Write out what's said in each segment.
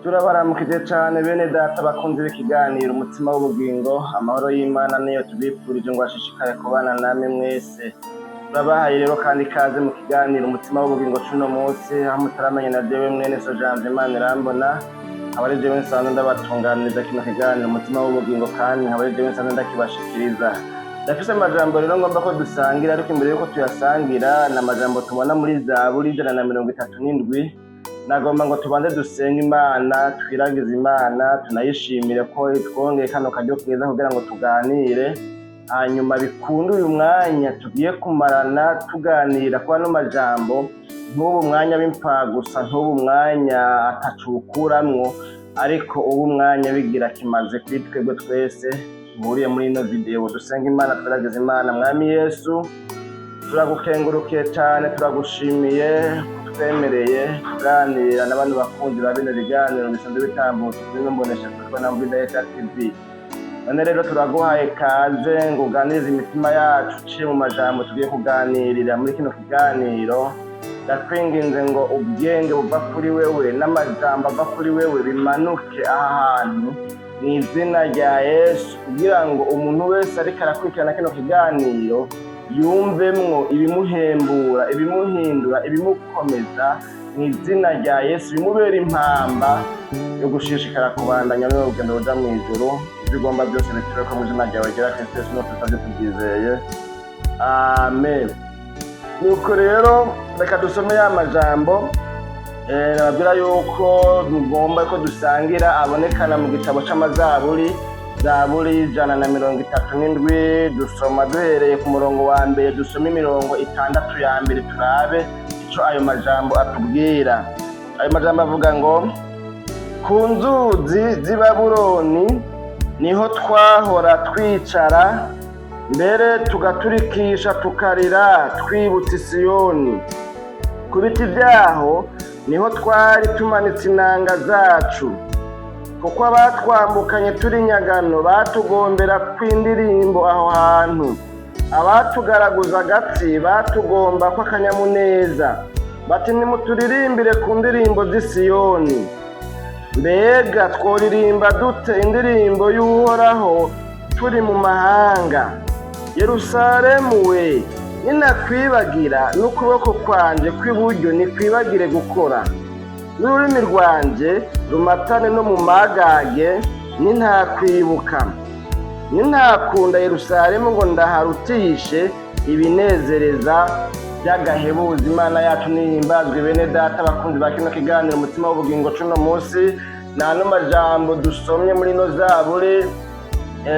Turabaramukije cane bene data bakunze b'ikiganiro umutima w'ubugingo, amahoro y'Imana niyo tubifurije ngo ashishikare kubana namwe mwese. Turabahaye rero kandi ikaze mu kiganiro umutima w'ubugingo cuno munsi, aho mutaramenya na jewe mwene so Janvier Manirambona, aba ari jewe nsanzwe ndabatunganiriza kino kiganiro umutima w'ubugingo, kandi nkaba ari jewe nsanzwe ndakibashikiriza. Ndafise amajambo rero ngomba ko dusangira, ariko imbere yuko tuyasangira n'amajambo tubona muri Zaburi 137. Nagomba ngo tubanze dusenga Imana, twiragize Imana, tunayishimire ko twongeye kano karyo keza kugira ngo tuganire, hanyuma bikunde uyu mwanya tugiye kumarana tuganira kwa no majambo, ntubu mwanya w'impfagusa, ntubu mwanya atacukuramwo, ariko ubu mwanya bigira kimaze kuri twebwe twese duhuriye muri ino video. Dusenga Imana, twiragize Imana. Mwami Yesu, turagukengurukiye cyane, turagushimiye twemereye kuganira n'abantu bakunzi ba bino biganiro bisanzwe bitambutse kuri Mbonesha Kure na Mbidaheta TV. None rero turaguhaye kaze ngo uganirize imitima yacu uciye mu majambo tugiye kuganirira muri kino kiganiro. Ndakwinginze ngo ubwenge buva kuri wewe n'amajambo ava kuri wewe bimanuke aha hantu mu izina rya Yesu, kugira ngo umuntu wese ariko arakurikirana kino kiganiro yumvemwo ibimuhembura, ibimuhindura, ibimukomeza mu izina rya Yesu, bimubera impamba yo gushishikara kubandanya n'urugendo ruja mu ijuru. Ibyo ugomba byose bitureko mu izina ryawe ryera Kristo Yesu, no tutavyo tubyizeye, amen. Nuko rero reka dusome ya majambo nababwira yuko tugomba ko dusangira, abonekana mu gitabo c'amazaburi, Zaburi 137. Dusoma duhereye ku murongo wa mbere, dusoma imirongo 6 ya mbere, turabe ico ayo majambo atubwira. Ayo majambo avuga ngo, ku nzuzi z'i Babuloni niho twahora twicara, mbere tugaturikisha tukarira twibutse Siyoni. Ku biti vyaho niho twari tumanitse inanga zacu, kuko abatwambukanye turi nyagano batugombera kw'indirimbo aho hantu. Abatugaraguza agatsi batugomba kw'akanyamuneza, bati nimuturirimbire ku ndirimbo z'i Siyoni. Mbega tworirimba dute indirimbo y'Uhoraho turi mu mahanga? Yerusalemu we, ninakwibagira n'ukuboko kwanje kw'iburyo nikwibagire gukora, n'ururimi rwanje rumatane no mu magage, nintakwibuka. Nintakunda Yerusalemu ngo ndaharutishe ibinezereza by'agahebuza. Imana yacu nihimbazwe bene data bakunzi ba kino kiganiro umutima w'ubugingo cuno munsi. N'ano majambo dusomye muri ino Zaburi,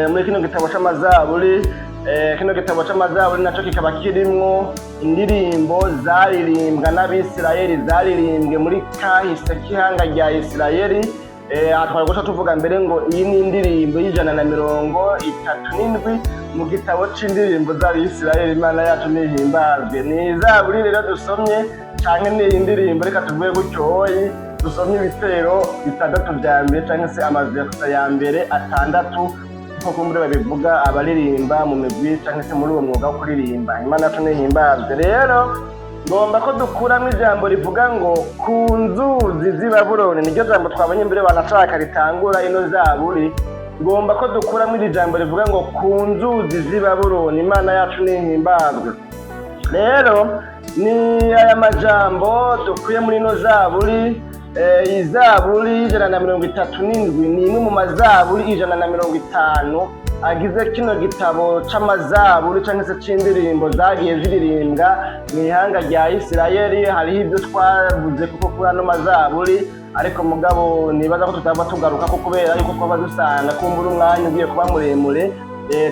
muri kino gitabo c'amazaburi. Kino gitabo c'amazaburi naco kikaba kirimwo indirimbo zaririmbwa n'Abisirayeli, zaririmbwe muri kahise k'ihanga rya Isirayeli. Twari guca tuvuga mbere ngo iyi ni indirimbo y'137 mu gitabo c'indirimbo z'Abisirayeli. Imana yacu nihimbazwe. Ni Zaburi rero dusomye, canke ni indirimbo, reka tuvuge gutyoyi, dusomye ibitero 6 vya mbere, canke se amaverse ya mbere 6, nkuko muri babivuga abaririmba mu migwi canke se muri uwo mwuga wo kuririmba. Imana yacu nihimbazwe. Rero ngomba ko dukuramwo ijambo rivuga ngo ku nzuzi z'i Babuloni. Niryo jambo twabonye imbere banashaka ritangura ino Zaburi. Ngomba ko dukuramwo iri jambo rivuga ngo ku nzuzi z'i Babuloni. Imana yacu nihimbazwe. Rero ni aya majambo dukuye muri ino Zaburi. Izaburi 137 ni imwe mu mazaburi 150 agize kino gitabo c'amazaburi, canke se c'indirimbo zagiye ziririmbwa mu ihanga rya Isirayeli. Hariho ibyo twavuze kuko kuri ano mazaburi, ariko mugabo nibaza ko tutaba tugaruka ko kubera yuko twaba dusanga kumbura umwanya ugiye kuba muremure,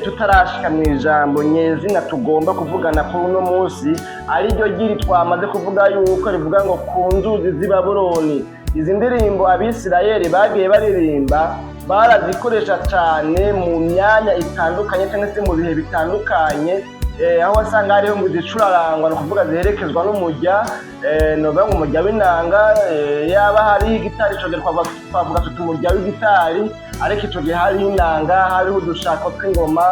tutarashika mu ijambo nyezina tugomba kuvugana kuri uno munsi, ari ryo giri twamaze kuvuga yuko rivuga ngo ku nzuzi z'i Babuloni. Izi ndirimbo Abisirayeli bagiye baririmba barazikoresha cyane mu myanya itandukanye, cyangwa se mu bihe bitandukanye, aho wasanga hariho ngo zicurarangwa, no kuvuga ziherekezwa n'umujya, novuga ngo umujya w'inanga. Yaba hariho igitari, ico gihe twavuga tuti umujya w'igitari, ariko ico gihe hariho inanga, hariho udushako tw'ingoma,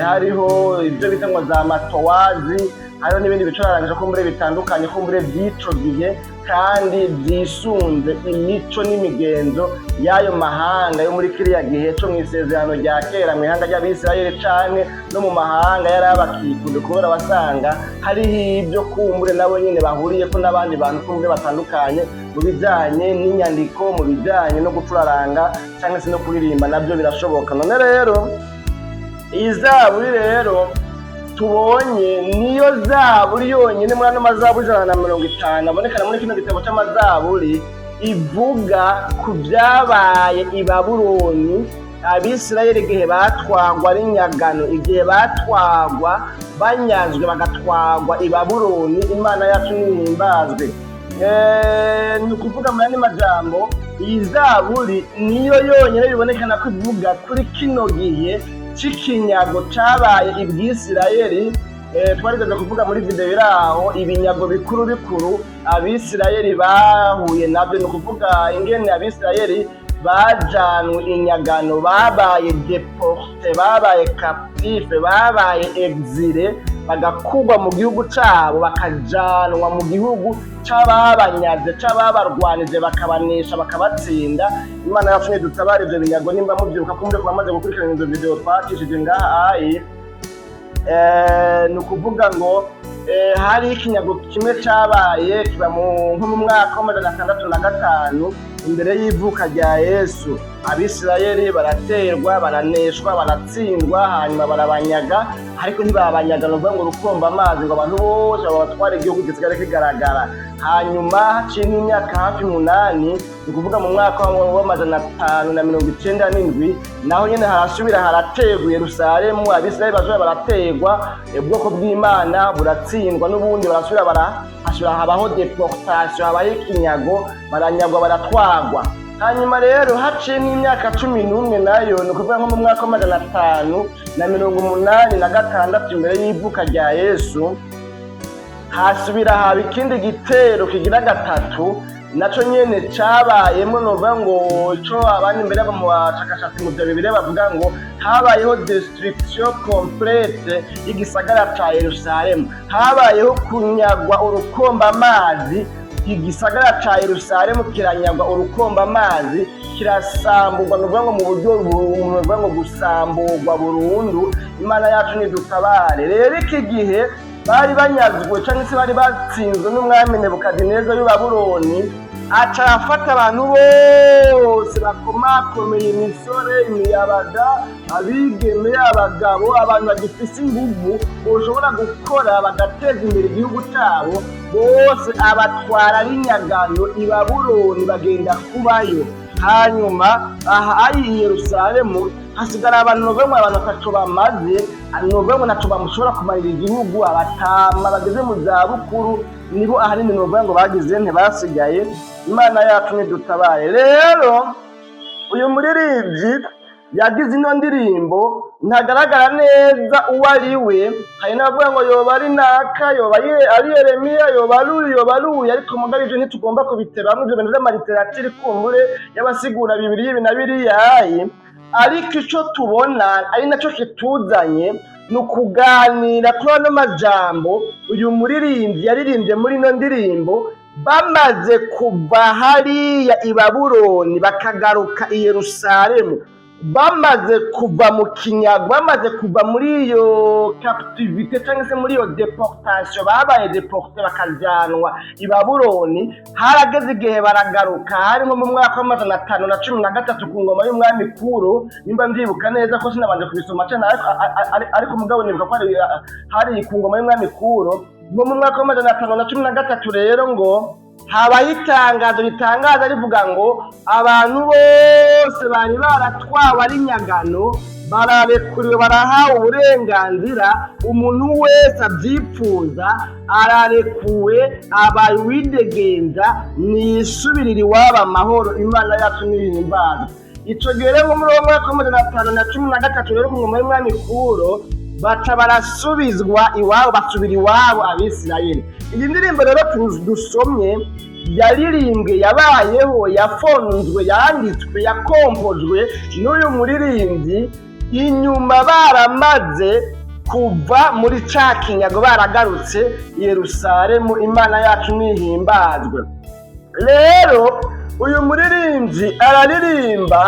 hariho ibyo bita ngo za matowazi, hariho n'ibindi bicurarangisho kumbure bitandukanye kumbure by'ico gihe kandi byisunze imico n'imigenzo y'ayo mahanga yo muri kiriya gihe co mw'isezerano rya kera mw'ihanga ry'Abisirayeli canke no mu mahanga yari abakikuje, kubera wasanga hariho ibyo kumbure nabo nyene bahuriyeko n'abandi bantu kumbure batandukanye mu bijanye n'inyandiko, mu bijanye no gucuraranga canke se no kuririmba navyo birashoboka. None rero iyi zaburi rero tubonye niyo zaburi yonyine muri ano mazaburi 150 abonekana muri kino gitabo c'amazaburi ivuga ku byabaye i Babuloni, Abisirayeli igihe batwagwa ari nyagano, igihe batwagwa banyazwe bagatwagwa i Babuloni. Imana yacu nihimbazwe. Ni ukuvuga muri andi majambo iyi zaburi niyo yonyine bibonekana ko ivuga kuri kino gihe c'ikinyago cabaye i Bwisirayeli. Twarigeze kuvuga muri video iraho ibinyago bikuru bikuru Abisirayeli bahuye nabyo, ni ukuvuga ingene Abisirayeli bajanwe inyagano, babaye deporte, babaye captive, babaye exile, bagakugwa mu gihugu cabo bakajanwa mu gihugu c'ababanyaze, c'ababarwanije, bakabanesha, bakabatsinda. Imana yacu nidutabara ivyo binyago. Nimba muvyibuka kumbe ko bamaze gukurikirana izo video twakishije ngaha ni ukuvuga ngo hari ikinyago kimwe cabaye kiba nko mu mwaka wa 605 imbere y'ivuka rya Yesu. Abisirayeli baraterwa, baraneshwa, baratsindwa, hanyuma barabanyaga, ariko ntibabanyaga no ngo rukomba amazi ngo abantu bose babatware igihugu gisigare kigaragara. Hanyuma haciye imyaka hafi 8, ni ukuvuga mu mwaka wa 597 naho nyene harasubira harategwa Yerusalemu. Abisirayeli bazoya barategwa, ubwoko bw'Imana buratsindwa, n'ubundi barasubira barahashura, habaho deportation, habaho ikinyago, baranyagwa, baratwagwa. Hanyuma rero haciye n'imyaka 11 nayo, ni ukuvuga nko mu mwaka wa 586 imbere y'ivuka rya Yesu, hasubira haba ikindi gitero kigira gatatu, naco nyene cabayemo novuga ngo ico abandi imbere mu bashakashatsi mu bya Bibiliya bavuga ngo habayeho destruction complete y'igisagara ca Yerusalemu, habayeho kunyagwa urukomba amazi. Igisagara ca Yerusalemu kiranyagwa urukomba amazi, kirasamburwa novuga ngo mu buryo novuga ngo gusamburwa burundu. Imana yacu nidutabare. Rero iki gihe bari banyazwe canke se bari batsinzwe n'umwami Nebukadineza w'i Babuloni, aca afata abantu bose bakomakomeye, imisore, imiyabaga, abigeme, abagabo, abantu bagifise inguvu boshobora gukora bagateza imbere igihugu cabo, bose abatwara ari nyagano i Babuloni bagenda kubayo. Hanyuma aha ari i Yerusalemu hasigara abantu novuga abantu ataco bamaze, novuga ntaco bamushobora kumarira igihugu. Abatama bageze mu zabukuru nibo ahanini novuga ngo bagize ntibasigaye. Imana yacu nidutabare. Rero uyu muririmbyi yagize ino ndirimbo ntagaragara neza uwo ari we. Hari n'abavuga ngo yoba ari naka, yoba ari Yeremiya, yoba ari uyu, ariko mugabo ivyo ntitugomba kubiteramwo, ivyo bintu vy'amaliteratire kumbure y'abasigura Bibiliya ibi na biriya. Ariko ico tubona ari naco kituzanye ni ukuganira kuri ano majambo uyu muririmbyi yaririmbye muri ino ndirimbo, bamaze kuva hariya i Babuloni bakagaruka i Yerusalemu, bamaze kuva mu kinyago, bamaze kuva muri iyo captivité cyangwa se muri iyo deportation, babaye deporté bakajanwa i Babuloni. Harageze igihe baragaruka, hari nko mu mwaka wa 513 ku ngoma y'umwami Kuro, nimba mvyibuka neza ko sinabanje kubisoma cyane, ariko mugabo nibuka ko hari ku ngoma y'umwami Kuro. Mu mwaka wa 513 rero ngo habaho itangazo ritangaza rivuga ngo abantu bose bari baratwawe ari nyagano bararekuriwe, barahawe uburenganzira, umuntu wese abyipfuza ararekuwe, abaye uwidegenza nisubirira iwabo amahoro. Imana yacu nihimbazwe. Ico gihe rero muri uwo mwaka wa 513 rero ku ngoma y'umwami Kuro baca barasubizwa iwabo, basubira iwabo Abisirayeli. Iyi ndirimbo rero dusomye yaririmbwe, yabayeho, yafonzwe, yanditswe, yakompojwe n'uyu muririmbyi inyuma baramaze kuva muri ca kinyago baragarutse i Yerusalemu, Imana yacu nihimbazwe. Rero uyu muririmbyi araririmba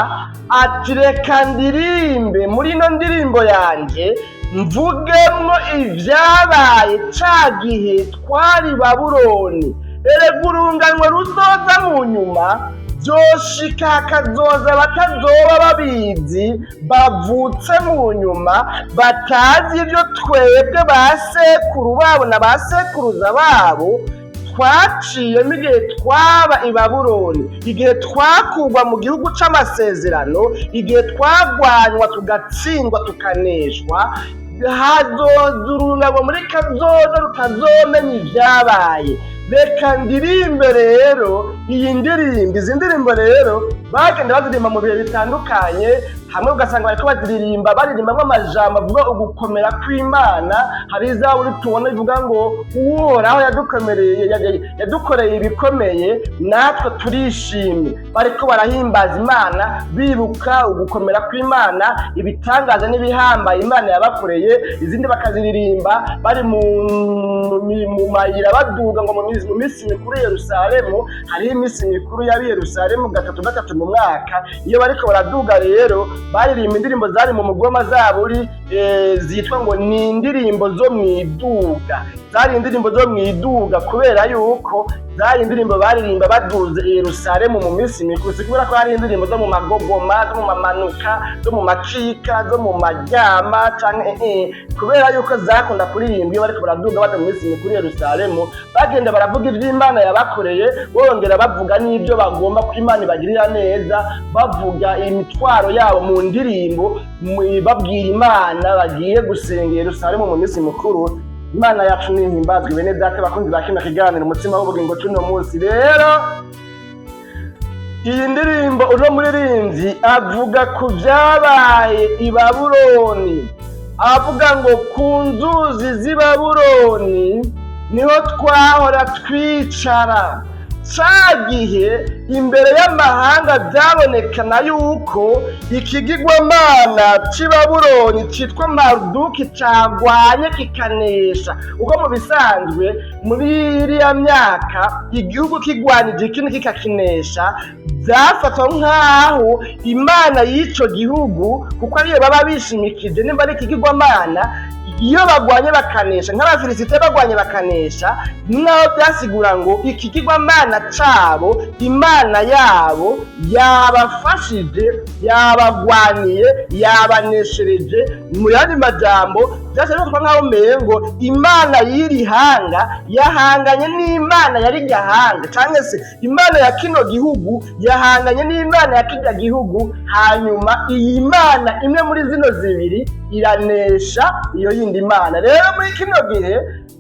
ati reka ndirimbe muri ino ndirimbo yanjye mvugemwo ivyabaye ca gihe twari Babuloni, erega urunganwe ruzoza mu nyuma vyoshika hakazoza batazoba babizi, bavutse mu nyuma batazi ivyo twebwe basekuru babo na basekuruza babo twaciyemo igihe twaba i Babuloni, igihe twakurwa mu gihugu c'amasezerano, igihe twagwanywa tugatsindwa tukaneshwa. Hazoza urunganwe muri kazoza rutazomenya ivyabaye. Reka ndirimbe rero izi ndirimbo rero bagenda baziririmba mu bihe bitandukanye, hamwe ugasanga bariko baririmbamwo amajambo avuga ugukomera kw'Imana. hari izaburi tubona ivuga ngo uhoraho yadukoreye ibikomeye natwe turishimye. bariko barahimbaza Imana bibuka ugukomera kw'Imana, ibitangaza n'ibihambaye Imana yabakoreye. izindi bakaziririmba bari mu mayira baduga ngo mu minsi mikuru Yerusalemu. hariho iminsi mikuru y'ab'i Yerusalemu gatatu mu mwaka. iyo bariko baraduga rero baririmba indirimbo zari mu mugoma zaburi zitwa ngo ni indirimbo zo mwiduga. zari indirimbo zo mwiduga kubera yuko zari indirimbo baririmba baduze i Yerusalemu mu minsi mikuru. si kubera ko hari indirimbo zo mu magogoma, zo mu mamanuka, zo mu macika, zo mu maryama canke kubera yuko zakunda kuririmba iyo bariko baraduga baja mu minsi mikuru Yerusalemu. bagenda baravuga ivy'Imana yabakoreye, bongera bavuga n'ibyo bagomba ko Imana ibagirira neza, bavuga imitwaro yabo mu ndirimbo, babwira Imana bagiye gusenga Yerusalemu mu minsi mikuru. Imana yacu nihimbazwe. bene data bakunzi ba kino kiganiro umutima w'ubugingo cuno munsi rero, iyi ndirimbo uno muririmbyi avuga ku vyabaye i Babuloni, avuga ngo ku nzuzi z'i Babuloni niho twahora twicara. ca gihe imbere y'amahanga byabonekana yuko ikigirwamana c'i Babuloni citwa Maruduki cagwanye kikanesha. uko mu bisanzwe muri iriya myaka igihugu kigwanije ikindi kikakinesha, vyafatwa nk'aho Imana y'ico gihugu, kuko ariyo baba bishimikije nimba ari ikigirwamana, iyo bagwanye bakanesha nk'abafilisite bagwanye bakanesha, naho byasigura ngo ikigirwamana cabo, Imana yabo yabafashije, yabagwaniye, yabaneshereje. mu yandi majambo byose bifatwa nk'aho umengo Imana y'iri hanga yahanganye n'Imana yari gahanga, cyangwa se Imana ya kino gihugu yahanganye n'Imana ya kirya gihugu, hanyuma iyi Mana imwe muri zino zibiri iranesha iyo yindi Mana. rero muri kino gihe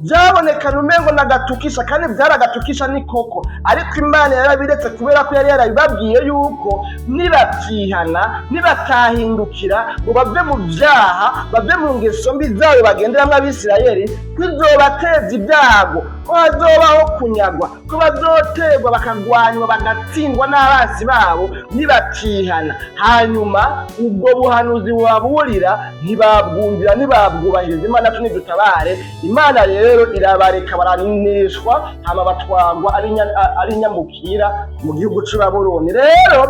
byabonekana umengo n'agatukisha, kandi byaragatukisha ni koko, ariko Imana yarabiretse kubera ko yari yarabibabwiye yuko nibatihana, nibatahindukira ngo bave mu byaha, bave mu ngeso mbi zabo bagenderamwo Abisirayeli, bizobateza ibyago, ko hazobaho kunyagwa, ko bazoterwa bakagwanywa bagatsindwa n'abansi babo nibatihana. hanyuma ubwo buhanuzi bubaburira ntibabwumvira, ntibabwubahiriza. Imana yacu nidutabare. Imana rero irabareka baraneshwa, hama batwagwa ari nyamukira mu gihugu c'i Babuloni. rero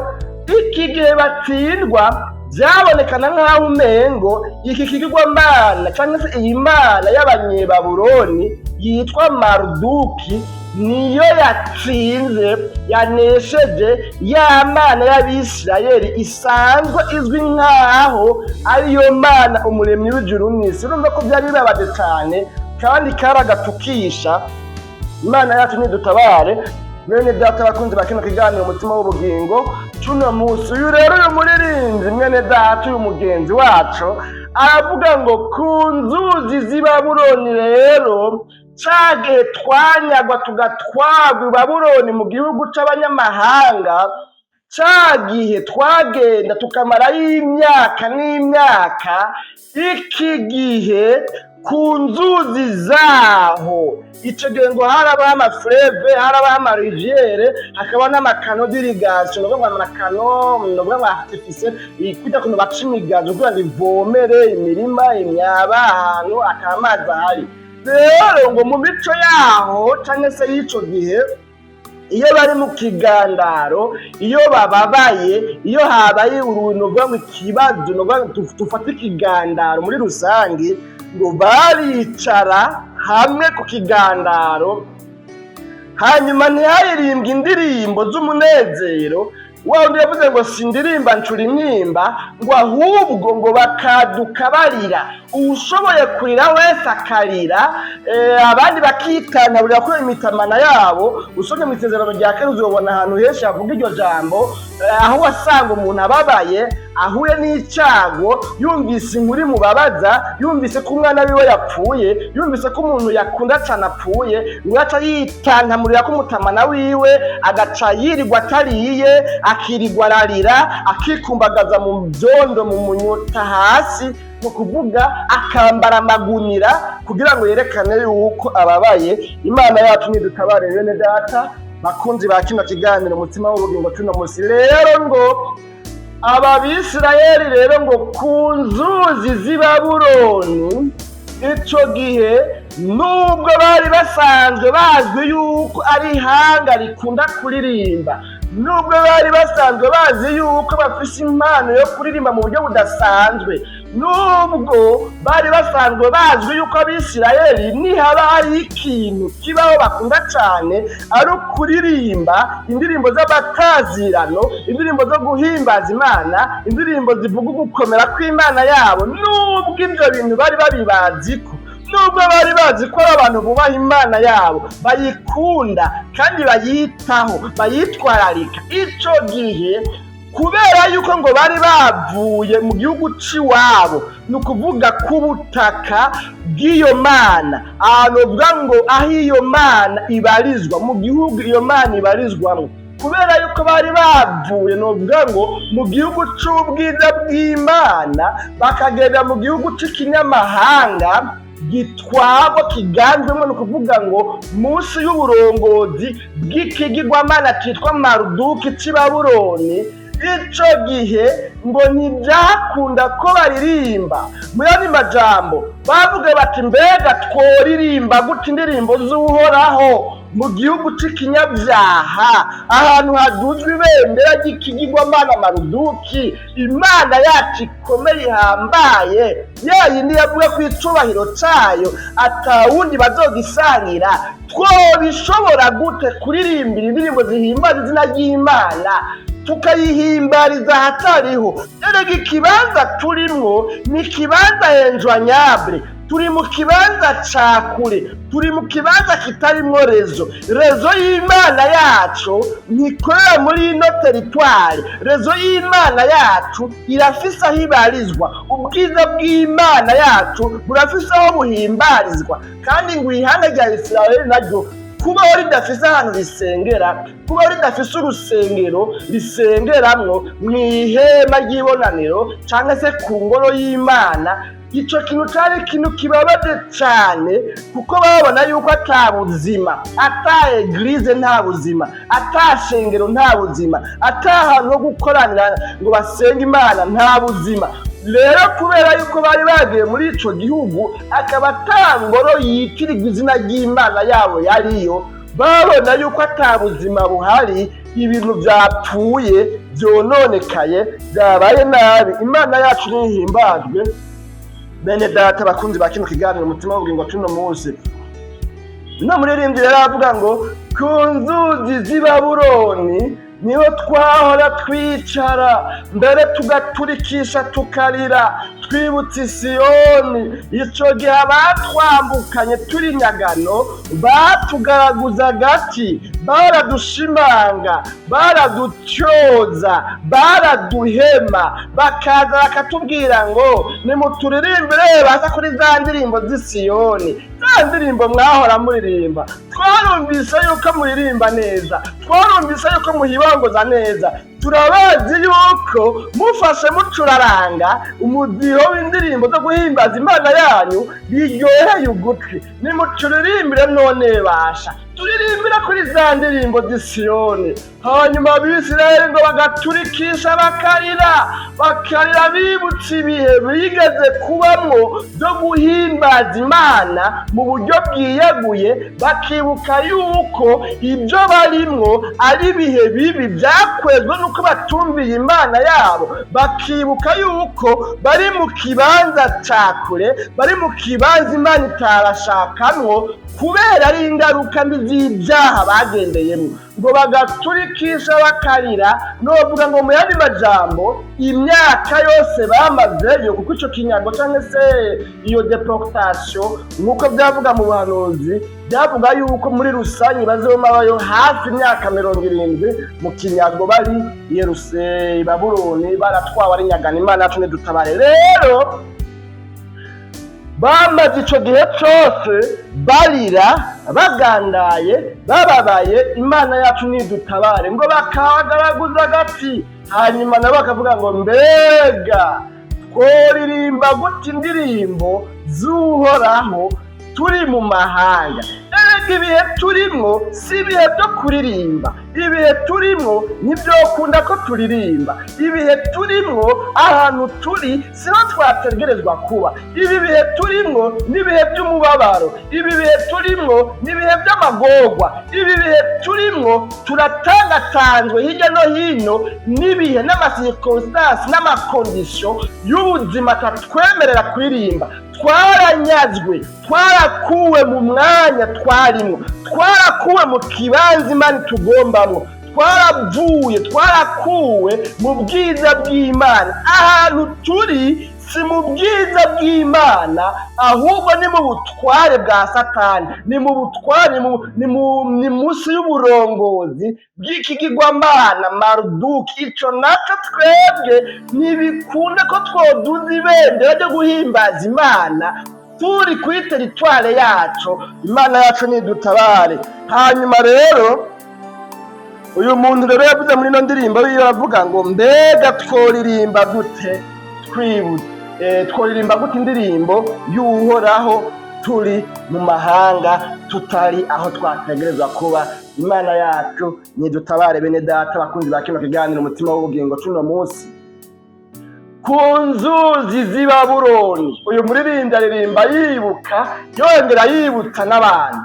iki gihe batsindwa byabonekana nk'aho umengo iki kigirwamana cyangwa se iyi Mana y'Abanyebabuloni yitwa Maruduki niyo yatsinze, yanesheje ya Mana y'Abisirayeli isanzwe izwi nk'aho ariyo Mana umuremyi w'ijuru n'isi. urumva ko byari bibabaje cyane kandi karagatukisha. Imana yacu nidutabare. bene data bakunzi ba kino kiganiro umutima w'ubugingo cuno munsi, uyu rero uyu muririmbyi mwene data, uyu mugenzi wacu aravuga ngo ku nzuzi z'i Babuloni rero ca gihe twanyagwa tugatwagwa i Babuloni mu gihugu c'abanyamahanga, ca gihe twagenda tukamarayo imyaka n'imyaka, iki gihe ku nzuzi zaho. Ico gihe ngo harabaho amafureve, harabaho amariviyere, hakaba n'amakano d'irrigation, novuga ngo amakano, novuga ngo artificiel, kwita kuntu baca imigazo kugira ngo ivomere imirima, imyaba, ahantu atamazi ahari. Rero ngo mu mico yaho canke se y'ico gihe, iyo bari mu kigandaro, iyo bababaye, iyo habaye novuga ngo ikibazo, novuga ngo dufate ikigandaro muri rusangi, ngo baricara hamwe ku kigandaro, hanyuma ntiharirimbe indirimbo z'umunezero, wundi yavuze ngo sindirimba ncura intimba, ngo ahubwo ngo bakaduka barira, uwushoboye kurira wese akarira, abandi bakitantabulira kubera imitamana yabo. Usomye mu isezerano rya kera uzobona ahantu henshi havuga iryo jambo, aho wasanga umuntu ababaye ahuye n'icago, yumvise inkuru imubabaza, yumvise ko umwana wiwe yapfuye, yumvise ko umuntu yakunda cane apfuye, ngo aca yitantamurira ko umutamana wiwe, agaca yirirwa atariye, akirirwa ararira, akikumbagaza mu vyondo, mu munyota hasi, mu kuvuga akambara amagunira kugira ngo yerekane yuko ababaye. Imana yacu nidutabare bene data bakunzi ba kino kiganiro umutima w'ubugingo cuno musi. Rero ngo aba Bisirayeli rero ngo ku nzuzi z'i Babuloni, ico gihe nubwo bari basanzwe bazwi yuko ari ihanga rikunda kuririmba, nubwo bari basanzwe bazi yuko bafise impano yo kuririmba mu buryo budasanzwe, nubwo bari basanzwe bazwi yuko Abisirayeli nihaba hari ikintu kibaho bakunda cane ari ukuririmba indirimbo z'abatazirano, indirimbo zo guhimbaza Imana, indirimbo zivuga ugukomera kw'Imana yabo, nubwo ivyo bintu bari babibaziko, nubwo bari bazi ko ari abantu bubaha Imana yabo, bayikunda kandi bayitaho, bayitwararika, ico gihe kubera yuko ngo bari bavuye mu gihugu c'iwabo, ni ukuvuga ku butaka bw'iyo Mana, ahantu uvuga ngo aho iyo Mana ibarizwa, mu gihugu iyo Mana ibarizwamo, kubera yuko bari bavuye novuga ngo mu gihugu c'ubwiza bw'Imana bakagenda mu gihugu c'ikinyamahanga gitwagwa kiganzwemo, ni ukuvuga ngo munsi y'uburongozi bw'ikigirwamana citwa Maruduki c'i Babuloni. Ico gihe ngo ntivyakunda ko baririmba, mu yandi majambo bavuga bati mbega tworirimba gute indirimbo z'Uhoraho mu gihugu c'ikinyabyaha, ahantu haduzwe ibendera ry'ikigirwamana Maruduki, Imana yacu ikomeye ihambaye, yayindi yavuga ko icubahiro cayo atawundi bazogisangira, twobishobora gute kuririmbira indirimbo zihimbaza izina ry'Imana tukayihimbariza ahatariho? Erega ikibanza turimwo ni ikibanza henjwanyable, turi mu kibanza ca kure, turi mu kibanza kitarimwo rezo y'Imana yacu ntikorera muri ino teritwari. Rezo y'Imana yacu irafise aho ibarizwa, ubwiza bw'Imana yacu burafise aho buhimbarizwa, kandi ngo ihanga rya Isirayeli naryo kubaho ridafise ahantu risengera, kubaho ridafise urusengero risengeramwo mw'ihema ry'ibonaniro canke se ku ngoro y'Imana, ico kintu cari ikintu kibabaje cane, kuko babona yuko ata buzima, ata eglise nta buzima, ata shengero nta buzima, ata hantu ho gukoranira ngo basenge Imana nta buzima. Rero kubera yuko bari bagiye muri ico gihugu akaba ata ngoro yitirirwa izina ry'Imana yabo yariyo, babona yuko ata buzima buhari, ibintu vyapfuye, vyononekaye, vyabaye nabi. Imana yacu nihimbazwe. Bene data bakunzi ba kino kiganiro umutima w'ubugingo cuno munsi, no muririmbyi rero avuga ngo ku nzuzi z'i Babuloni niho twahora twicara, mbere tugaturikisha tukarira, twibutse Siyoni. Ico gihe abatwambukanye turi nyagano batugaraguza agati, baradushimanga, baradutyoza, baraduhema, bakaza bakatubwira ngo nimuturirimbire baza kuri za ndirimbo z'Isiyoni, za ndirimbo mwahora muririmba, twarumvise yuko muririmba neza, twarumvise yuko muhibongoza neza, turabazi yuko mufashe mucuraranga umudiho w'indirimbo zo guhimbaza Imana yanyu biryoheye ugutwi, nimuturirimbire none basha, turirimbira kuri za ndirimbo z'Isiyoni. Hanyuma Abisirayeli ngo bagaturikisha bakarira bibutse ibihe bigeze kubamwo byo guhimbaza Imana mu buryo bwiyaguye, bakibuka yuko ibyo barimwo ari ibihe bibi byakwezwe nuko batumviye Imana yabo, bakibuka yuko bari mu kibanza ca kure, bari mu kibanza Imana itarashakamwo kubera ari ingaruka mbi z'ibyaha bagendeyemo, ngo bagaturikisha bakarira, novuga ngo mu yandi majambo imyaka yose bamazeyo, kuko ico kinyago canke se iyo deportation nk'uko byavuga mu buhanuzi, byavuga yuko muri rusanyi bazomabayo hafi imyaka 70 mu kinyago bari i Babuloni, baratwawe ari nyagana. Imana yacu nidutabare. Rero bamaze ico gihe cose barira, bagandaye, bababaye, Imana yacu nidutabare, ngo bakagaraguza agati, hanyuma nabo bakavuga ngo mbega tworirimba gute indirimbo z'Uhoraho turi mu mahanga. Erega ibihe turimwo si ibihe byo kuririmba, ibihe turimwo ntibyokunda ko turirimba, ibihe turimwo ahantu turi siho twategerezwa kuba, ibi bihe turimwo n'ibihe by'umubabaro, ibi bihe turimwo n'ibihe by'amagorwa, ibi bihe turimwo turatangatanzwe hirya no hino n'ibihe n'amasirkonstansi n'amakondisiyo y'ubuzima atatwemerera kuririmba. Twaranyazwe, twarakuwe mu mwanya twarimo, twarakuwe mu kibanza Imana tugombamwo, twarakuwe mu bwiza bw'Imana. Ahantu turi si mu bwiza bw'Imana, ahubwo ni mu butware bwa Satani, ni mu butware, ni munsi y'uburongozi bw'ikigirwamana Maruduki. Ico naco twebwe ntibikunda ko twoduza ibendera ryo guhimbaza Imana turi kuri teritware yacu. Imana yacu nidutabare. Hanyuma rero uyu muntu rero yavuze muri ino ndirimbo yiwe avuga ngo mbega tworirimba gute tworirimba gute indirimbo y'Uhoraho turi mu mahanga, tutari aho twategerezwa kuba. Imana yacu nidutabare. Bene data bakunzi ba kino kiganiro umutima w'ubugingo cuno munsi, ku nzuzi z'i Babuloni, uyu muririmbyi aririmba yibuka yongera yibutsa n'abantu.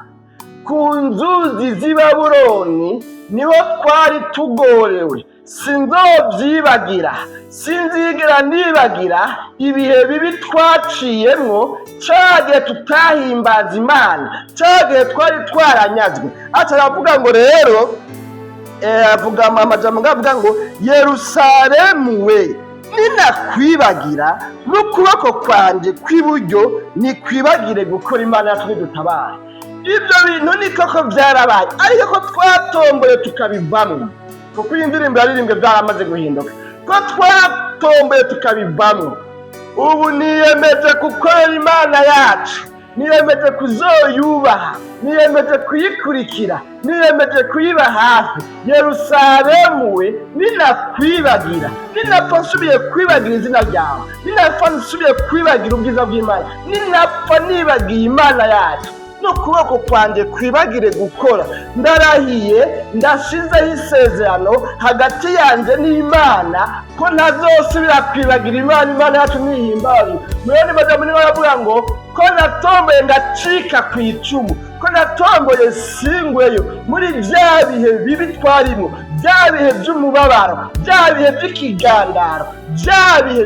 Ku nzuzi z'i Babuloni niho twari tugorewe, sinzovyibagira, sinzigera nibagira ibihe bibi twaciyemwo, cagihe tutahimbaza Imana, cagihe twari twaranyazwe. Aca aravuga ngo rero avuga amajambo avuga ngo Yerusalemu we, ninakwibagira n'ukuboko kwanje kw'iburyo nikwibagire gukora Imana yacu nidutabare. Ibyo bintu ni koko byarabaye, ariko ko twatomboye tukabivamwo, kuko iyi ndirimbo yaririmbwe byaramaze guhinduka, ko twatomboye tukabivamwo. Ubu niyemeje gukorera Imana yacu, niyemeje kuzoyubaha, niyemeje kuyikurikira, niyemeje kuyiba hafi. Yerusalemu we, ninakwibagira, ninapfa nsubiye kwibagira izina ryawe, ninapfa nsubiye kwibagira ubwiza bw'Imana, ninapfa nibagiye Imana yacu, n'ukuboko kwanjye kwibagire gukora, ndarahiye ndashizeho isezerano hagati yanjye n'Imana ko ntazosubira kwibagira Imana. Imana yacu nihimbaye. Muyandi majambo niho aravuga ngo ko natomboye ngacika ku icumu, ko natomboye singweyo muri bya bihe bibi twarimo, bya bihe by'umubabaro, bya bihe by'ikigandaro, bya bihe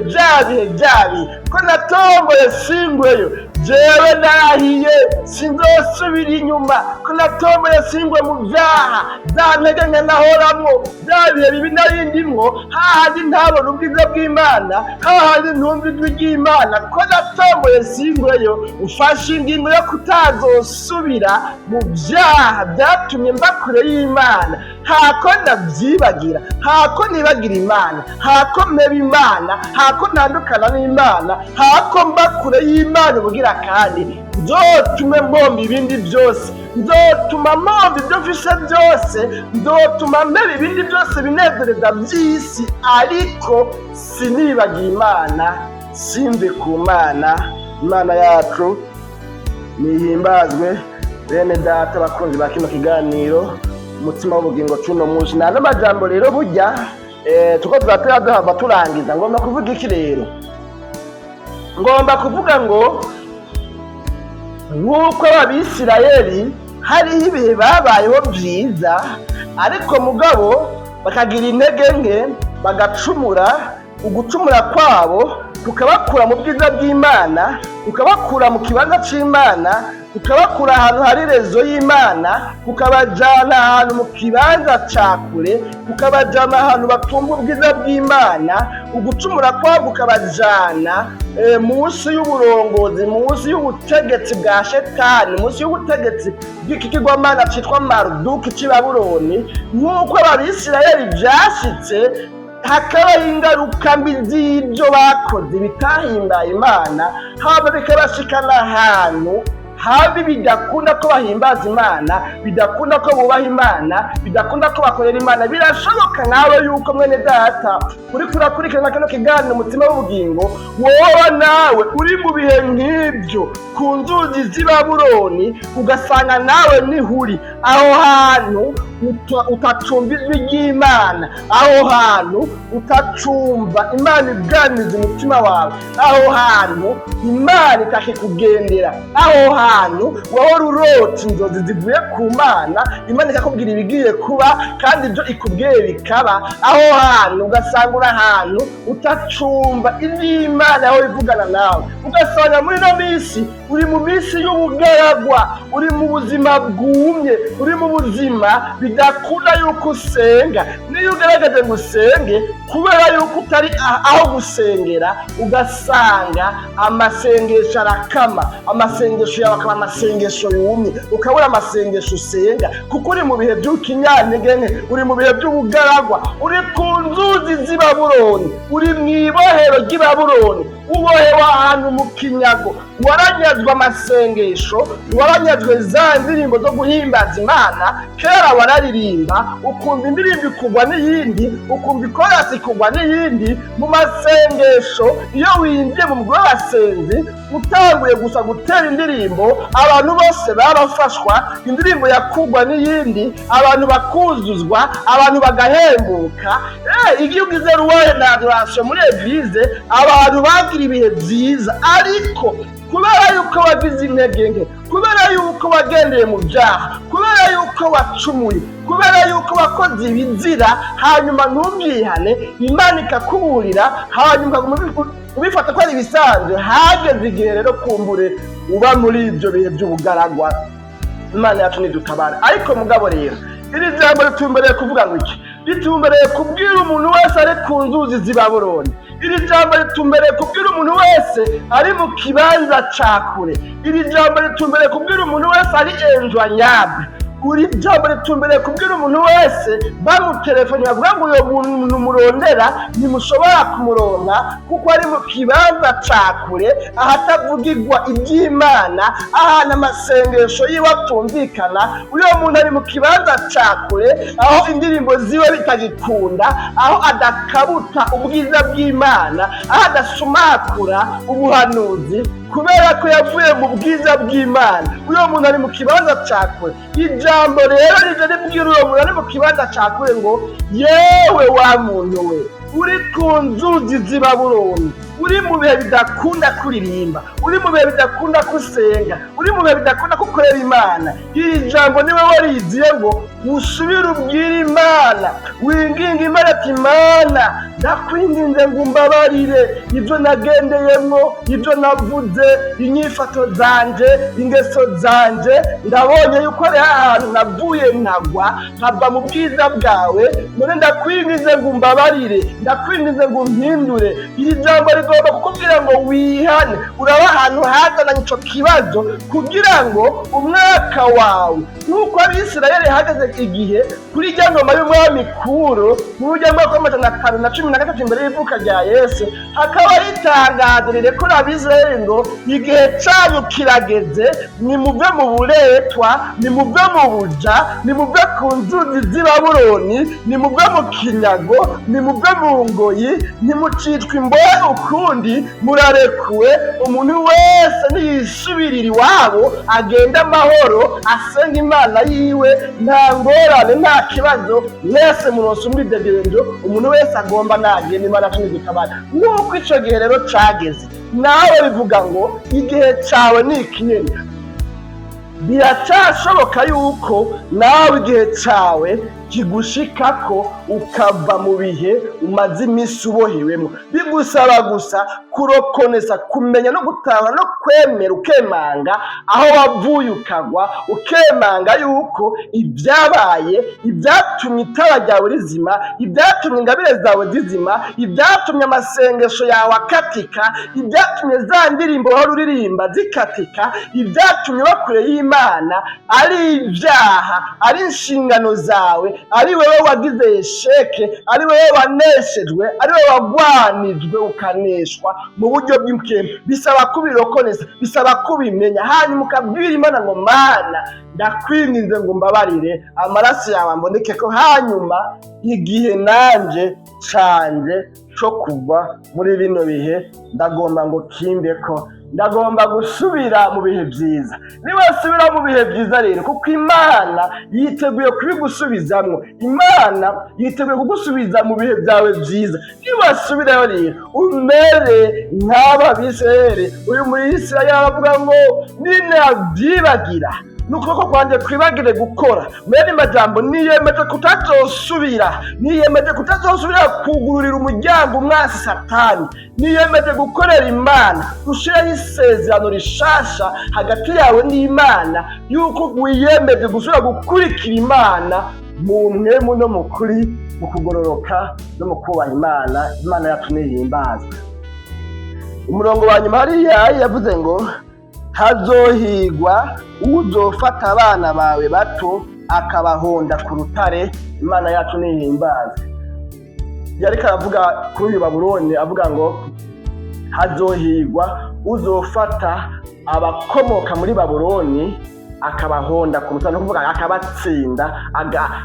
ko natomboye singweyo. Jewe narahiye sinzosubira inyuma, ko natomboye singwe mu byaha, za ntege nke nahoramwo, bya bihe bibi narindimwo, hahandi ntabona ubwiza bw'Imana, hahandi ntumva ijwi ry'Imana, ko natomboye singweyo. Ufashe ingingo yo kutazosubira mu byaha byatumye mba kure y'Imana, hako ndavyibagira, hako nibagira Imana, hako mpeba Imana, hako ntandukana n'Imana, hako mba kure y'Imana ubugira kandi nzotume mpomba ibindi byose, nzotuma mpomba ibyo mfise byose, nzotuma mpeba ibindi byose binezereza by'isi, ariko sinibagira Imana, simve ku Mana. Imana yacu nihimbazwe. Bene data bakunzi ba kino kiganiro umutima w'ubugingo cuno munsi, nta n'amajambo rero burya tuko turatera duhava turangiza. Ngomba kuvuga iki rero? Ngomba kuvuga ngo nk'uko abisirayeli hariho ibihe babayeho byiza, ariko mugabo bakagira intege nke bagacumura. Ugucumura kwabo tukabakura mu bwiza bw'Imana, tukabakura mu kibanza c'Imana, tukabakura ahantu hari rezo y'Imana, tukabajana ahantu mu kibanza ca kure, tukabajana ahantu batumva ubwiza bw'Imana. Ugucumura kwabo ukabajana munsi y'uburongozi, munsi y'ubutegetsi bwa Shetani, munsi y'ubutegetsi bw'iki kigwamana citwa Maruduki c'i Babuloni. Nk'uko abisirayeli vyashitse hakabaho ingaruka mbi z'ibyo bakoze bitahimbaye Imana, haba bikabashikana ahantu habi bidakunda ko bahimbaza Imana, bidakunda ko bubaha Imana, bidakunda ko bakorera Imana. Birashoboka nkawe yuko mwene data uri kurakurikirana kino kiganiro umutima w'ubugingo, wowe nawe uri mu bihe nk'ibyo ku nzuzi z'i Babuloni, ugasanga nawe nihuri aho hantu utacumva ijwi ry'Imana, aho hantu utacumva Imana iganiriza umutima wawe, aho hantu Imana itakikugendera, aho hantu wahora urota inzozi zivuye ku Mana, Imana ikakubwira ibigiye kuba kandi ibyo ikubwiye bikaba. Aho hantu ugasanga uri ahantu utacumva iby'Imana aho ivugana nawe, ugasanga muri ino minsi uri mu minsi y'ubugaragwa, uri mu buzima bwumye, uri mu buzima bidakunda yuko usenga. Niyo ugaragaje ngo usenge kubera yuko utari aho gusengera, ugasanga amasengesho arakama, amasengesho yawe akaba amasengesho yumye, ukabura amasengesho usenga kuko uri mu bihe by'ukinyantege nke, uri mu bihe by'ubugaragwa, uri ku nzuzi z'i Babuloni, uri mu ibohero ry'i Babuloni, ubohewe ahantu mu kinyago, waranyazwe amasengesho, waranyazwe za ndirimbo zo guhimbaza Imana. Kera wararirimba ukumva indirimbo ikugwa n'iyindi, ukumva ikorasi ikugwa n'iyindi mu masengesho. Iyo winjiye mu mugore w'abasenzi utanguye gusa gutera indirimbo, abantu bose barafashwa, indirimbo yakugwa n'iyindi, abantu bakuzuzwa, abantu bagahembuka. Iyo ugize ruwaye na adoration muri eglise, abantu bagira ibihe byiza, ariko kubera yuko wagize intege nke, kubera yuko wagendeye mu byaha, kubera yuko wacumuye, kubera yuko wakoze ibizira, hanyuma ntubyihane, Imana ikakuburira, hanyuma ubifata ko ari ibisanzwe. Hageze igihe rero kumbure uba muri ibyo bihe by'ubugaragwa. Imana yacu nidutabara. Ariko mugabo rero iri jambo ritumbereye kuvuga ngo iki? Ritumbereye kubwira umuntu wese ari ku nzuzi z'i Babuloni. Iri jambo ritumbereye kubwira umuntu wese ari mu kibanza ca kure. Iri jambo ritumbereye kubwira umuntu wese ari enjoignable. Uri jambo ritumbereye kubwira umuntu wese bamutelefoni bavuga ngo uyo muntu murondera ntimushobora kumuronka kuko ari mu kibanza ca kure, ahatavugirwa iby'Imana, ahantu amasengesho yiwe atumvikana. Uyo muntu ari mu kibanza ca kure, aho indirimbo ziwe bitagikunda, aho adakabuta ubwiza bw'Imana, aho adasumakura ubuhanuzi kubera ko yavuye mu bwiza bw'Imana. Uyo muntu ari mu kibanza ca kure. Ijambo rero rije ribwira uyo muntu ari mu kibanza ca kure ngo yewe wa muntu we, uri ku nzuzi z'i Babuloni, uri mu bihe bidakunda kuririmba, uri mu bihe bidakunda gusenga, uri mu bihe bidakunda gukorera Imana. Iri jambo niwe wariziye ngo usubire ubwire Imana, winginga Imana ati Imana ndakwinginze ngo umbabarire ibyo nagendeyemwo, ibyo navuze, inyifato zanje, ingeso zanje. Ndabonye yuko ari ahantu navuye nkagwa mu bwiza bwawe, none ndakwinginze ngo umbabarire, ndakwinginze ngo umpindure. Iri jambo agomba kukubwira ngo wihane, uraba ahantu hazananye ico kibazo kugira ngo umwaka wawe nk'uko Abisirayeli hageze igihe kuri rya ngoma y'umwami Kuro muri rya mwaka w'513 imbere y'ivuka rya Yesu, hakaba itangazo rirekura Abisirayeli ngo igihe canyu kirageze, nimuve mu buretwa, nimuve mu buja, nimuve ku nzuzi z'i Babuloni, nimuve mu kinyago, nimuve mu ngoyi, nimucitwa imbohe ukundi, murarekuwe, umuntu wese niyisubirira iwabo agenda amahoro, asenga Imana yiwe, nta ngorane nta kibazo, mwese muronse umwidegemvyo, umuntu wese agomba nagenda Imana tumwigitabara. Nuko ico gihe rero cageze, nawe bivuga ngo igihe cawe ni ikinyene. Biracashoboka yuko nawe igihe cawe kigushikako ukava mu bihe umaze iminsi ubohewemo. Bigusaba gusa kurokonesa, kumenya no gutahura no kwemera, ukemanga aho wavuye ukagwa, ukemanga yuko ibyabaye, ibyatumye itara ryawe rizima, ibyatumye ingabire zawe zizima, ibyatumye amasengesho yawe akatika, ibyatumye za ndirimbo wari uririmba zikatika, ibyatumye bakure y'Imana ari ibyaha, ari inshingano zawe, ari wewe wagize esheke, ari wewe waneshejwe, ari wewe wagwanijwe ukaneshwa mu buryo bw'impwemu. Bisaba kubirokonesa, bisaba kubimenya, hanyuma ukabwira Imana ngo Mana ndakwinginze ngo mbabarire, amaraso yawe amboneke ko, hanyuma igihe nanje canje co kuva muri bino bihe ndagomba ngo kimbeko, ndagomba gusubira mu bihe byiza. Niwasubira mu bihe byiza rero, kuko Imana yiteguye kubigusubizamwo, Imana yiteguye kugusubiza mu bihe byawe byiza. Niwasubirayo rero umere nk'aba Bisirayeli. Uyu muri Isirayeli aravuga ngo ninabyibagira n'ukuboko kwanjye kwibagire gukora, mwene majambo niyemeje kutazosubira kugururira umuryango umwasi Satani, niyemeje gukorera Imana, gushiraho isezerano rishasha hagati yawe n'Imana, yuko wiyemeje gusubira gukurikira Imana mu mwemu no mu kuri, mu kugororoka no mu kubaha Imana. Imana yacu nihimbazwe. Umurongo wa nyuma hariya yavuze ngo hazohigwa uzofata abana bawe bato akabahonda ku rutare. Imana yacu nihimbazwe. Yariko aravuga kuri uyu Babuloni avuga ngo hazohigwa uzofata abakomoka muri Babuloni akabahonda ku rutare, no kuvuga akabatsinda,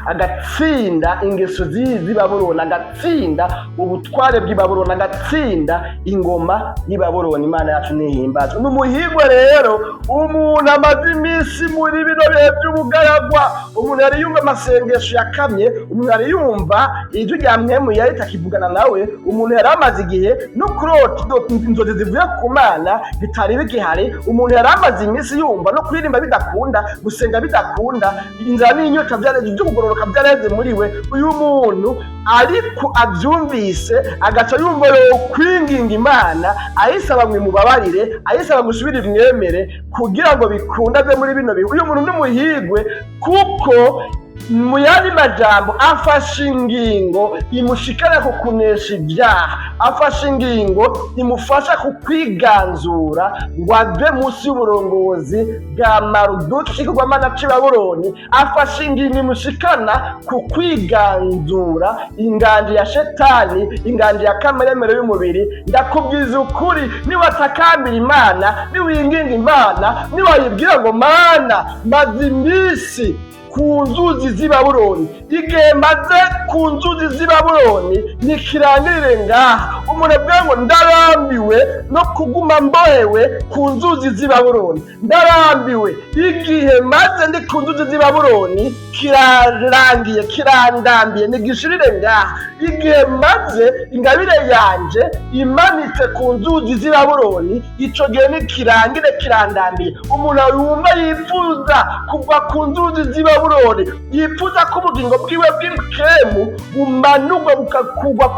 agatsinda ingeso z'i Babuloni, agatsinda ubutware bw'i Babuloni, agatsinda ingoma y'i Babuloni. Imana yacu nihimbazwe. N'umuhigwe rero umuntu amaze iminsi muri bino bihe by'ubugaragwa, umuntu yari yumva amasengesho yakamye, umuntu yari yumva ijwi rya mwemu yari takivugana nawe, umuntu yari amaze igihe no kurota inzozi zivuye ku Mana bitari bigihari, umuntu yari amaze iminsi yumva no kuririmba bidakunda, gusenga bidakunda, inzara n'inyota byo kugororoka byareze muri we. Uyu muntu ariko abyumvise agaca yumva yo kwinginga Imana, ayisaba ngo imubabarire, ayisaba ngo usubire imwemere kugira ngo bikunda bye muri bino bihe. Uyu muntu ni muhigwe, kuko mu yandi majambo afashe ingingo imushikana ku kunesha ibyaha, afashe ingingo imufasha ku kwiganzura ngo ave munsi y'uburongozi bwa Maruduki ikigwamana c'i Babuloni, afashe ingingo imushikana ku kwiganzura inganji ya Shetani, inganji ya kameremere y'umubiri. Ndakubwiza ukuri, niwatakambira Imana, niwinginga Imana, niwayibwira ngo Mana maze iminsi ku nzuzi z'i Babuloni, igihe maze ku nzuzi z'i Babuloni nikirangirire ngaha. Umuntu avuga ngo ndarambiwe no kuguma mbohewe ku nzuzi z'i Babuloni, ndarambiwe, igihe maze ndi ku nzuzi z'i Babuloni kirarangiye, kirandambiye, nigishirire ngaha. Igihe maze ingabire yanje imanitse ku nzuzi z'i Babuloni, ico gihe nikirangire, kirandambiye. Umuntu yumva yifuza kuva ku nzuzi z'i Babuloni, yifuza ko ubugingo bwiwe bw'impwemu bumanurwa bukakugwa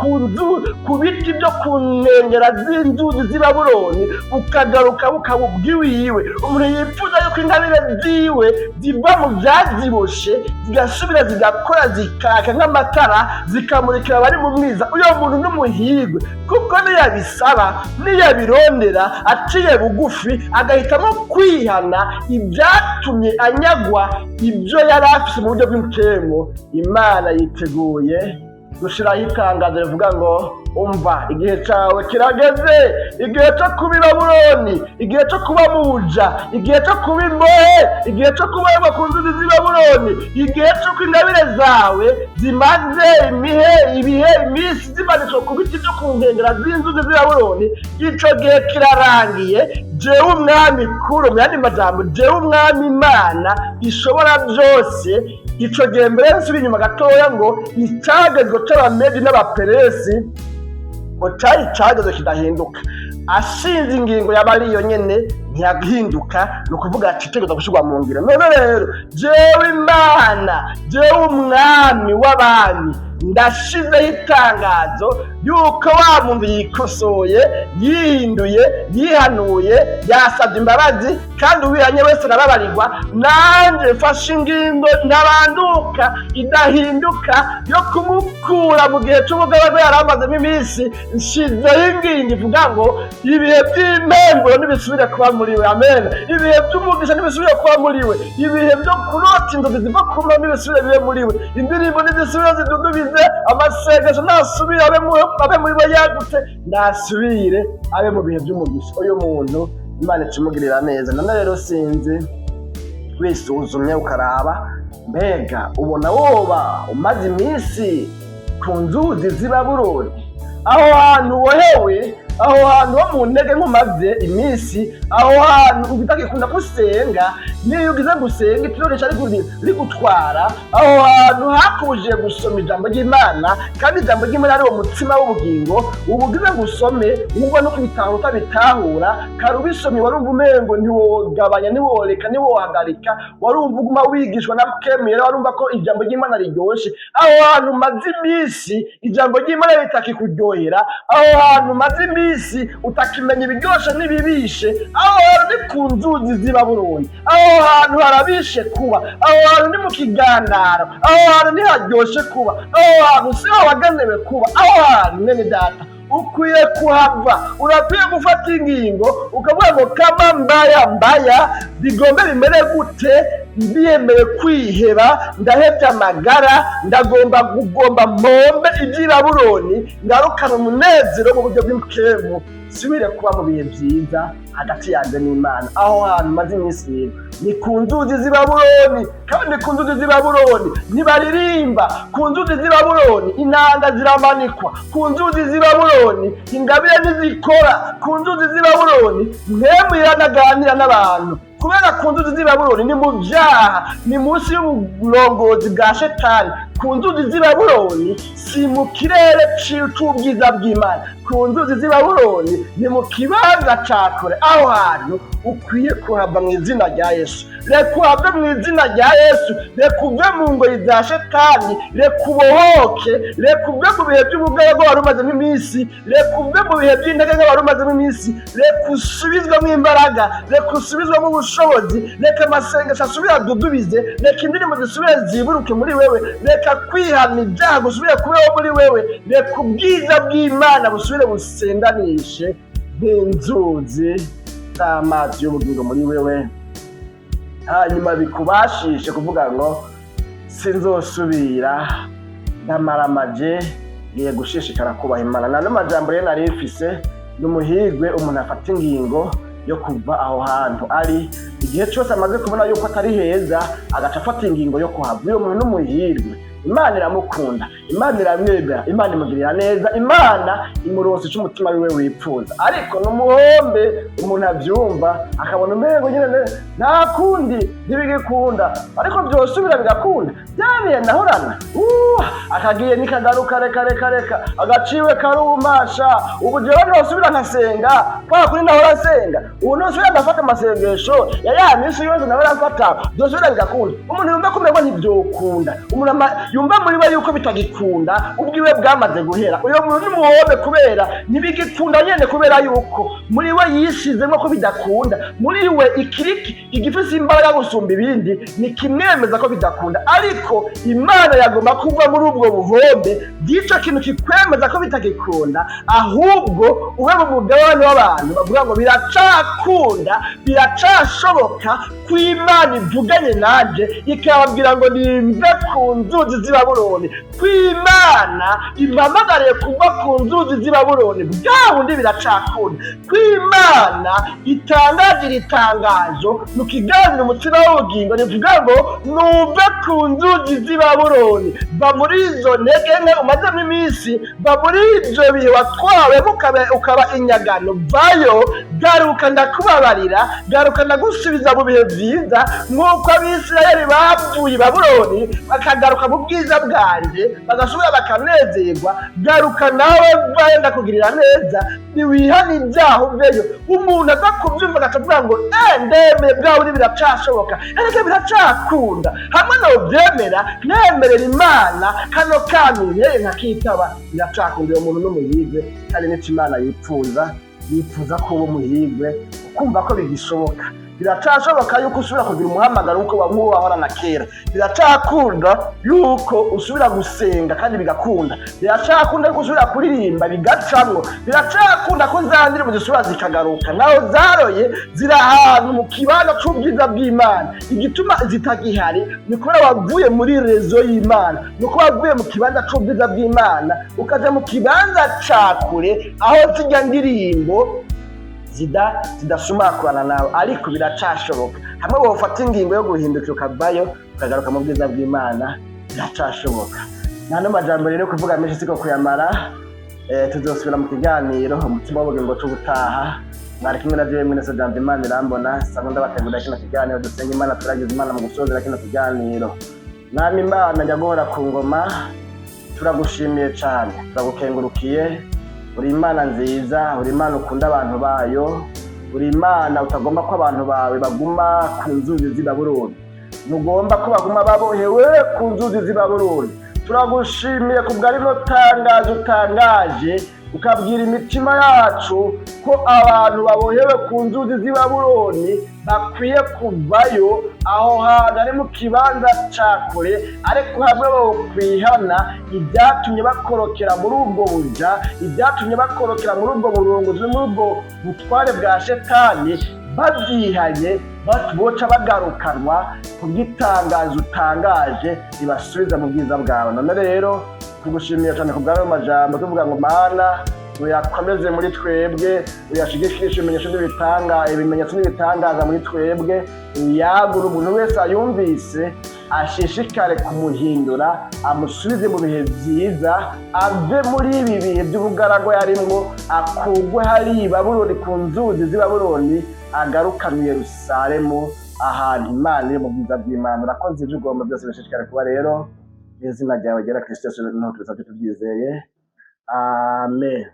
ku biti byo ku nkengera z'inzuzi z'i Babuloni bukagaruka bukaba ubwiwiwe. Umuntu yifuza yuko ingabire ziwe ziva mu byaziboshe zigasubira zigakora zikaka nk'amatara zikamurikira abari mu mwiza, uyo muntu n'umuhirwe, kuko niyabisaba niyabirondera aciye bugufi agahitamo kwihana ibyatumye anyagwa ibyo yari afise mu buryo bw'imukemo, Imana yiteguye gushiraho itangazo rivuga ngo umva, igihe cyawe kirageze, igihe cyo kuba i Babuloni, igihe cyo kuba mu buja, igihe cyo kuba imbohe, igihe cyo kuba ku nzuzi z'i Babuloni, igihe cyo ko ingabire zawe zimaze ibihe iminsi zimanitswe ku biti byo ku nkengera z'inzuzi z'i Babuloni, ico gihe kirarangiye. Jewe umwami kuro, mu yandi majambo, jewe umwami Imana ishobora byose, ico gihe mbere nsubira inyuma gatoya ngo icagezwe c'Abamedi n'Abaperesi ngo cari icagezwe kidahinduka. Ashinze ingingo yaba ari iyo nyene ntiyahinduka, ni ukuvuga ati itegeko gushirwa mu ngiro. None rero jewe Imana, jewe umwami w'abami, ndashizeho itangazo yuko wa muntu yikosoye, yihinduye, yihanuye, yasabye imbabazi, kandi uwihanye wese arababarirwa. Nanje mfashe ingingo ntabanduka idahinduka yo kumukura mu gihe c'ubugaba yari amazemo iminsi. Nshizeho ingingo ivuga ngo ibihe by'impemburo ntibisubire kuba muri we, amen. Ibihe by'umugisha ntibisubire kuba muri we, ibihe byo kurota inzozi ziva ku Mana ntibisubire bibe muri we, indirimbo ntizisubire zidudubize, amasengesho ntasubire abe muri we yagutse, ntasubire abe mu bihe by'umugisha. Uyu muntu Imana icimugirira neza. None rero sinzi, wisuzumye ukaraba, mbega ubona woba umaze iminsi ku nzuzi z'i Babuloni, aho hantu wohewe, aho hantu ho mu ntege nkumaze iminsi, aho hantu utakikunda gusenga, niyo ugize gusenga ikiroresha rigutwara, aho hantu hakubujije gusoma ijambo ry'Imana, kandi ijambo ry'Imana ari uwo mutsima w'ubugingo. Ubu ugize gusome wumva no kubitahura utabitahura, kare ubisomye warumva umengo ntiwogabanya, ntiworeka, ntiwohagarika, warumva uguma wigishwa na mukemere, warumva ko ijambo ry'Imana riryoshe. Aho hantu umaze iminsi ijambo ry'Imana ritakikuryohera, aho hantu umaze iminsi utakimenya ibiryoshe n'ibibishe, aho hantu ni ku nzuzi z'i Babuloni, aho hantu harabishe kuba, aho hantu ni mu kigandaro, aho hantu ntiharyoshe kuba, aho hantu siho wagenewe kuba. Aho hantu mwene data ukwiye kuhava, urakwiye gufata ingingo ukavuga ngo kama mbaya bigombe bimere gute, ndiyemeye kwiheba, ndahevye amagara, ndagomba mpombe ivy'i Babuloni, ngarukana umunezero mu buryo bw'imukemu, sibire kuba mu bihe vyiza hagati yanje n'Imana. Aho hantu maze iminsi rero ni ku nzuzi z'i Babuloni, kandi ku nzuzi z'i Babuloni ntibaririmba, ku nzuzi z'i Babuloni inanga ziramanikwa, ku nzuzi z'i Babuloni ingabire ntizikora, ku nzuzi z'i Babuloni mpemu iranaganira n'abantu, kubera ku nzuzi z'i Babuloni ni mu vyaha, ni munsi y'uburongozi bwa Shetani. Ku nzuzi z'i Babuloni si mu kirere c'ubwiza bw'Imana, ku nzuzi z'i Babuloni ni mu kibanza ca kure. Aho hantu ukwiye kuhava mu izina rya Yesu. Reka uhave mu izina rya Yesu, reka uve mu ngoyi za Shetani, reka ubohoke, reka uve mu bihe by'ubugabo wari umazemo iminsi, reka uve mu bihe by'intege wari umazemo iminsi, reka usubizwemo imbaraga, reka usubizwemo ubushobozi, reka amasengesho asubire adudubize, reka indirimbo zisubire ziburuke muri wewe, reka kwihana ibyaha gusubire kubeho muri wewe, reka ubwiza bw'Imana busubire busendanishe nk'inzuzi z'amazi y'ubugingo muri wewe, hanyuma bikubashishe kuvuga ngo sinzosubira, ndamaramaje, ngiye gushishikara kubaha Imana. Nano majambo rero nari mfise, n'umuhirwe umuntu afata ingingo yo kuva aho hantu ari, igihe cyose amaze kubona yuko atari heza agaca afata ingingo yo kuhava. Uyo muntu n'umuhirwe, Imana iramukunda, Imana iramwemera, Imana imugirira neza, Imana imuronsa ico umutima wiwe wipfuza. Ariko n'umuhombe umuntu avyumva akabona umengo nyene nta kundi ntibigikunda, ariko vyosubira bigakunda, byaniye nahorana akagiye nikagaruka reka agaciwe karumasha. Ubu jewe ntosubira nkasenga kwa kuri nahora nsenga, ubu ntosubira ndafata amasengesho ya minsi yose nahora mfata, vyosubira bigakunda. Umuntu yumva kumerwa ntivyokunda, umuntu yumva muri we yuko bitagikunda ubwiwe bwamaze guhera, uyo muntu nimuhobe kubera ntibigikunda nyene, kubera yuko muri we yishizemwo ko bidakunda, muri we ikiriki igifise imbaraga gusumba ibindi nikimwemeza ko bidakunda, ariko Imana yagomba kuva muri ubwo buhombe bw'ico kintu kikwemeza ko bitagikunda, ahubwo ube mu mugabane w'abantu bavuga ngo biracakunda, biracashoboka ko Imana ivuganye nanje ikababwira ngo nimve ku nzuzi z'i Babuloni, ko Imana impamagariye kuva ku nzuzi z'i Babuloni, bwa bundi biracakunda, ko Imana itangaje iri tangazo mu kiganiro umutima w'ubugingo rivuga ngo nuve ku nzuzi z'i Babuloni, va muri izo ntege nke umazemo iminsi, va muri ivyo bihe watwawe ukaba inyagano, vayo, garuka ndakubabarira, garuka ndagusubiza mu bihe vyiza nk'uko Abisirayeli bavuye i Babuloni bakagaruka mu bwiza bwanje bagasubira bakanezerwa, garuka nawe vayo ndakugirira neza, niwihana ibyaha uveyo. Umuntu aza kuvyumva akavuga ngo ndemeye bwa bundi biracashoboka, ariko biracakunda, hamwe novyemera nemerera Imana kano kantu nteye nkakitaba, biracakunda. Uyo muntu n'umuhigwe, kandi nico Imana yifuza ko uba umuhigwe ukumva ko bigishoboka. Biracashoboka yuko usubira kugira umuhamagaro nk'uwo wahorana kera, biracakunda yuko usubira gusenga kandi bigakunda, biracakunda yuko usubira kuririmba bigacamwo, biracakunda ko za ndirimbo zisubira zikagaruka, naho zaroye ziri ahantu mu kibanza c'ubwiza bw'Imana. Igituma zitagihari ni kubera wavuye muri rezo y'Imana, ni uko wavuye mu kibanza c'ubwiza bw'Imana ukaja mu kibanza ca kure aho zirya ndirimbo zidasumakurana nawe, ariko biracashoboka. Hamwe wofata ingingo yo guhindukira ukavayo ukagaruka mu bwiza bw'Imana, biracashoboka. Nta majambo rero kuvuga menshi siko kuyamara, tuzosubira mu kiganiro umutima w'ubugingo c'ubutaha. Mwari kimwe na jewe mwene Sojambo Imana irambona, sanga ndabategurira kino kiganiro, dusenga Imana, turagize Imana mu gusozera kino kiganiro. Mwami Imana njya guhora ku ngoma, turagushimiye cane, turagukengurukiye. Uri Imana nziza, uri Imana ukunda abantu bayo, uri Imana utagomba ko abantu bawe baguma ku nzuzi z'i Babuloni, ntugomba ko baguma babohewe ku nzuzi z'i Babuloni. Turagushimiye kubwa rino tangazo utangaje, ukabwira imitima yacu ko abantu babohewe ku nzuzi z'i Babuloni bakwiye kuvayo, aho hantu ari mu kibanza ca kure, ariko hamwe bokwihana ibyatumye bakorokera muri ubwo buja, ibyatumye bakorokera muri ubwo burongozi, muri ubwo butware bwa Shetani, bavyihanye boca bagarukanwa kubw'itangazo utangaje ribasubiza mu bwiza bwawe. None rero tugushimiye cyane kubw'ayo majambo, tuvuga ngo Mana uyakomeze muri twebwe, uyashigikishe ibimenyetso n'ibitangaza muri twebwe, uyagura umuntu wese ayumvise ashishikare kumuhindura, amusubize mu bihe vyiza, ave muri ibi bihe by'ubugaragwa yarimwo, akugwe hari i Babuloni ku nzuzi z'i Babuloni, agarukanwe Yerusalemu, ahantu Imana iri mu bwiza bw'Imana. Urakoze ivyo ugomba byose bishishikare kuba rero, izina ryawe ryera Kristo Yesu niho tubisabye tubyizeye, amen.